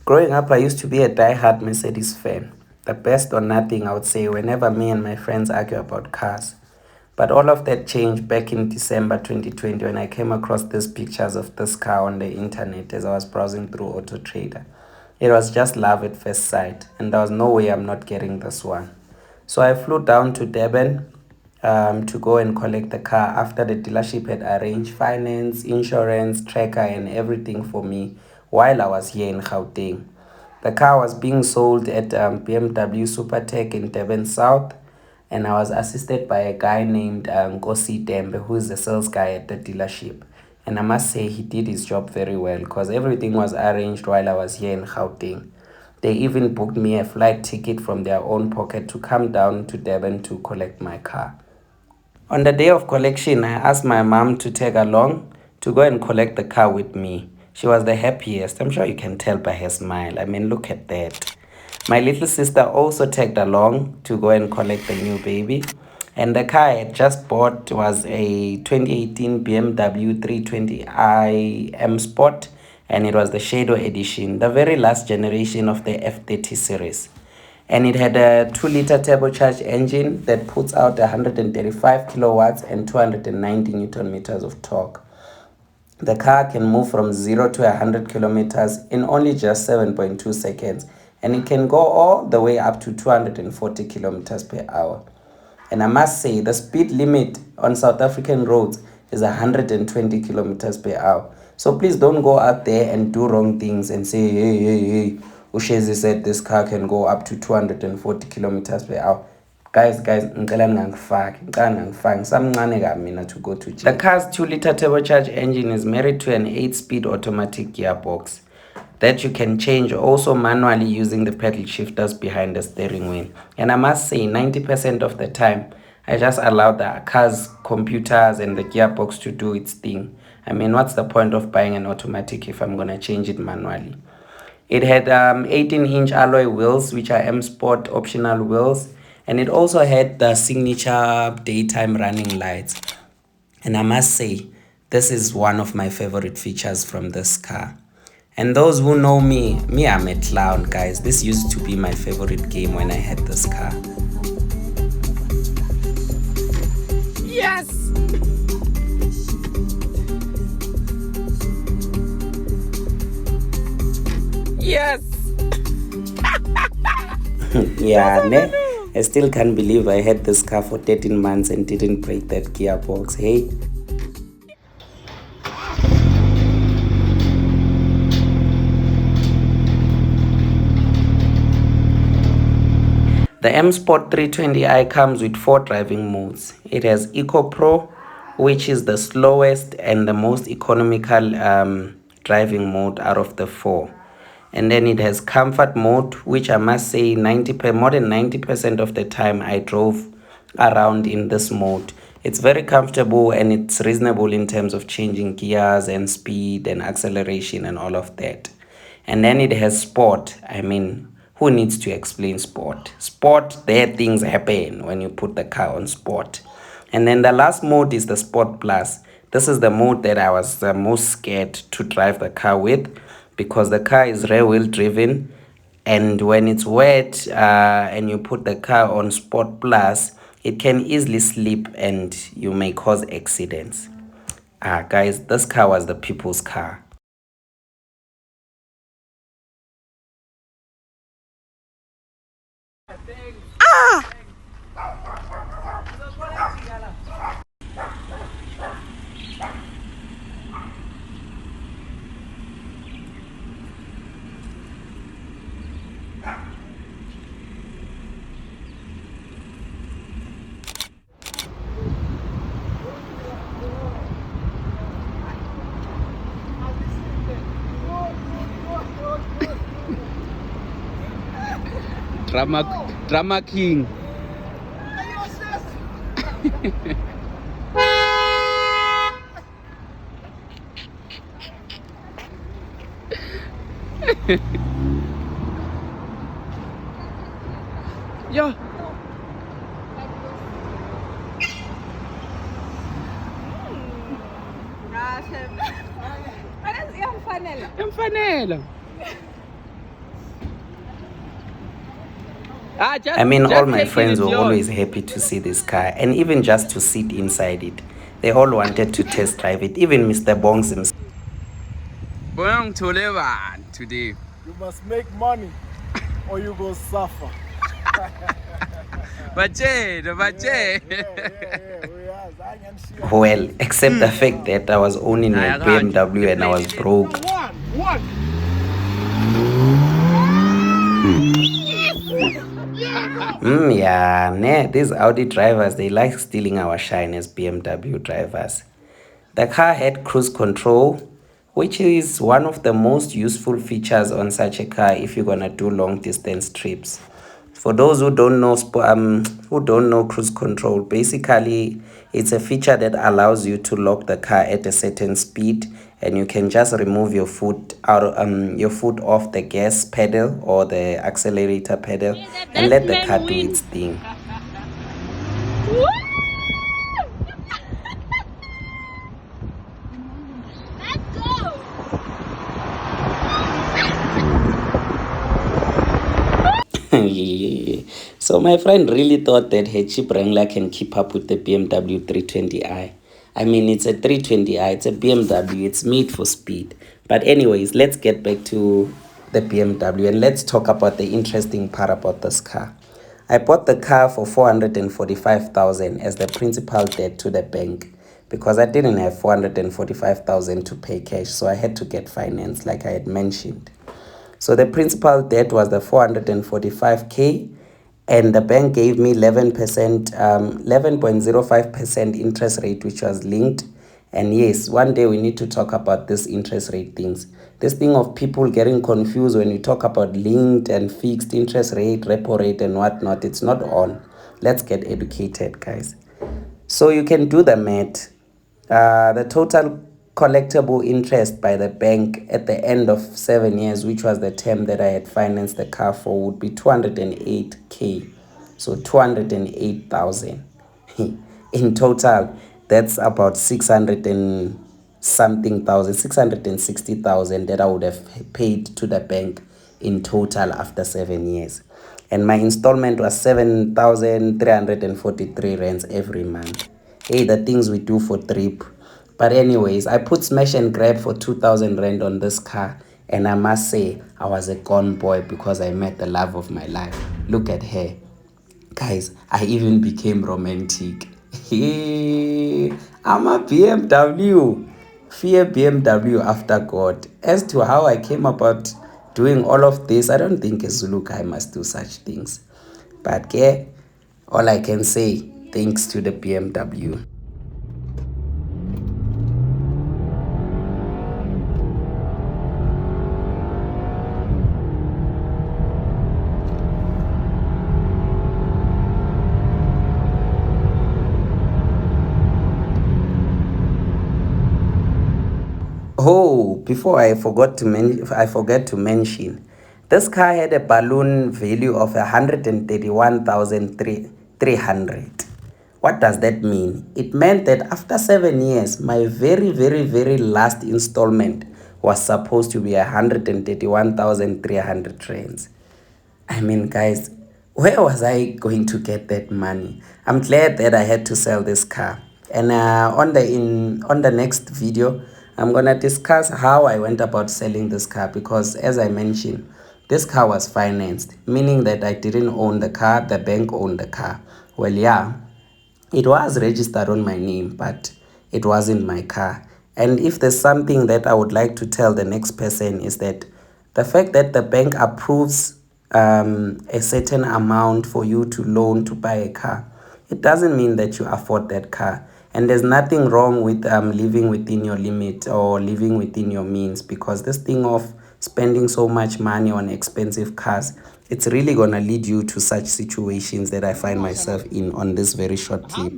Growing up, I used to be a die-hard Mercedes fan. The best or nothing, I would say, whenever me and my friends argue about cars. But all of that changed back in December 2020 when I came across these pictures of this car on the internet as I was browsing through Auto Trader. It was just love at first sight, and there was no way I'm not getting this one. So I flew down to Durban to go and collect the car after the dealership had arranged finance, insurance, tracker, and everything for me while I was here in Gauteng. The car was being sold at BMW Supertech in Durban South, and I was assisted by a guy named Nkosi Dembe, who is the sales guy at the dealership. And I must say, he did his job very well because everything was arranged while I was here in Gauteng. They even booked me a flight ticket from their own pocket to come down to Durban to collect my car. On the day of collection, I asked my mom to tag along to go and collect the car with me. She was the happiest. I'm sure you can tell by her smile. I mean, look at that. My little sister also tagged along to go and collect the new baby. And the car I had just bought was a 2018 BMW 320i M Sport, and it was the Shadow Edition, the very last generation of the F30 series. And it had a 2-liter turbocharged engine that puts out 135 kilowatts and 290 newton meters of torque. The car can move from 0 to 100 kilometers in only just 7.2 seconds, and it can go all the way up to 240 kilometers per hour. And I must say, the speed limit on South African roads is 120 kilometers per hour. So please don't go out there and do wrong things and say, hey, Ushezi said this car can go up to 240 kilometers per hour. Guys, ngicela ningangifaki samncane kabi mina to go to jail. The car's 2-liter turbocharged engine is married to an 8-speed automatic gearbox that you can change also manually using the pedal shifters behind the steering wheel. And I must say, 90% of the time, I just allow the car's computers and the gearbox to do its thing. I mean, what's the point of buying an automatic if I'm going to change it manually? It had 18-inch alloy wheels, which are M Sport optional wheels. And it also had the signature daytime running lights. And I must say, this is one of my favorite features from this car. And those who know me, I'm a clown, guys. This used to be my favorite game when I had this car. Yes! Yes! Yeah, ne? I still can't believe I had this car for 13 months and didn't break that gearbox. Hey. The M Sport 320i comes with 4 driving modes. It has Eco Pro, which is the slowest and the most economical driving mode out of the 4. And then it has Comfort mode, which I must say more than 90% of the time I drove around in this mode. It's very comfortable and it's reasonable in terms of changing gears and speed and acceleration and all of that. And then it has Sport. I mean, who needs to explain Sport? Sport, there things happen when you put the car on Sport. And then the last mode is the Sport Plus. This is the mode that I was the most scared to drive the car with because the car is rear wheel driven. And when it's wet and you put the car on Sport Plus, it can easily slip and you may cause accidents. Guys, this car was the people's car. Drama King. Yo. Emfanela. I mean, all my take it, friends it's were yours. always happy to see this car, and even just to sit inside it. They all wanted to test drive it, even Mr. Bongs himself. Bonang Tolevan today. You must make money or you go suffer. Bache, the Yeah, bache. Well, except the fact that I was owning a BMW and I was broke. One. Yeah, these Audi drivers, they like stealing our shine as BMW drivers. The car had cruise control, which is one of the most useful features on such a car if you're gonna do long distance trips. For those who don't know cruise control, basically it's a feature that allows you to lock the car at a certain speed, and you can just remove your foot off the gas pedal or the accelerator pedal and let the car do its thing. So my friend really thought that her cheap Wrangler can keep up with the BMW 320i. I mean, it's a 320i, it's a BMW, it's made for speed. But anyways, let's get back to the BMW and let's talk about the interesting part about this car. I bought the car for 445,000 as the principal debt to the bank because I didn't have 445,000 to pay cash, so I had to get finance like I had mentioned. So the principal debt was the 445k, and the bank gave me 11.05% interest rate, which was linked. And yes, one day we need to talk about this interest rate things. This thing of people getting confused when you talk about linked and fixed interest rate, repo rate, and whatnot. It's not on. Let's get educated, guys. So you can do the math. The total collectible interest by the bank at the end of 7 years, which was the term that I had financed the car for, would be 208k. So 208,000. In total, that's about 600 and something thousand, 660,000 that I would have paid to the bank in total after 7 years. And my installment was 7,343 rands every month. Hey, the things we do for trip. But anyways, I put smash and grab for 2,000 rand on this car, and I must say I was a gone boy because I met the love of my life. Look at her. Guys, I even became romantic. I'm a BMW. Fear BMW after God. As to how I came about doing all of this, I don't think a Zulu guy must do such things. But yeah, all I can say, thanks to the BMW. Oh, before I forgot to mention, this car had a balloon value of 131,300. What does that mean? It meant that after 7 years, my very, very, very last installment was supposed to be 131,300 rands. I mean, guys, where was I going to get that money? I'm glad that I had to sell this car. And on the next video, I'm gonna discuss how I went about selling this car, because as I mentioned, this car was financed, meaning that I didn't own the car, the bank owned the car. Well, yeah, it was registered on my name, but it wasn't my car. And if there's something that I would like to tell the next person is that the fact that the bank approves a certain amount for you to loan to buy a car, it doesn't mean that you afford that car. And there's nothing wrong with living within your limit or living within your means, because this thing of spending so much money on expensive cars, it's really going to lead you to such situations that I find myself in on this very short clip.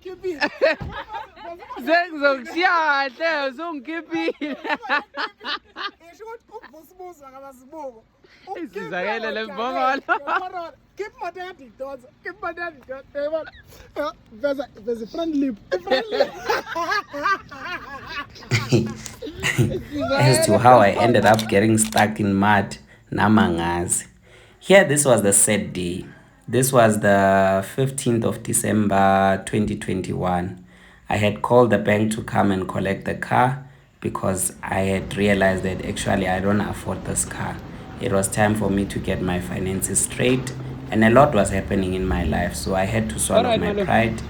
Ngikukhipile. Sengizokushiya kahle usungikhiphile. Ngisho ukuthi ubusibuzwa ngabasibuko. Isizakele le mbongolo. Keep my daddy dots. Keep my daddy dots. There's a front lip. As to how I ended up getting stuck in mud, namangazi. Here, this was the sad day. This was the 15th of December 2021. I had called the bank to come and collect the car because I had realized that actually I don't afford this car. It was time for me to get my finances straight, and a lot was happening in my life, so I had to swallow my pride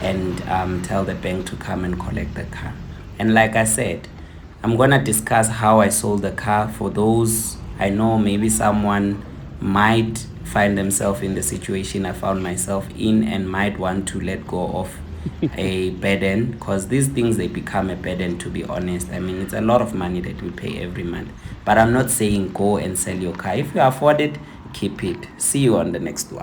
and tell the bank to come and collect the car. And like I said, I'm gonna discuss how I sold the car. For those I know, maybe someone might find themselves in the situation I found myself in and might want to let go of a burden, because these things, they become a burden, to be honest. I mean, it's a lot of money that we pay every month, but I'm not saying go and sell your car. If you afford it, keep it. See you on the next one.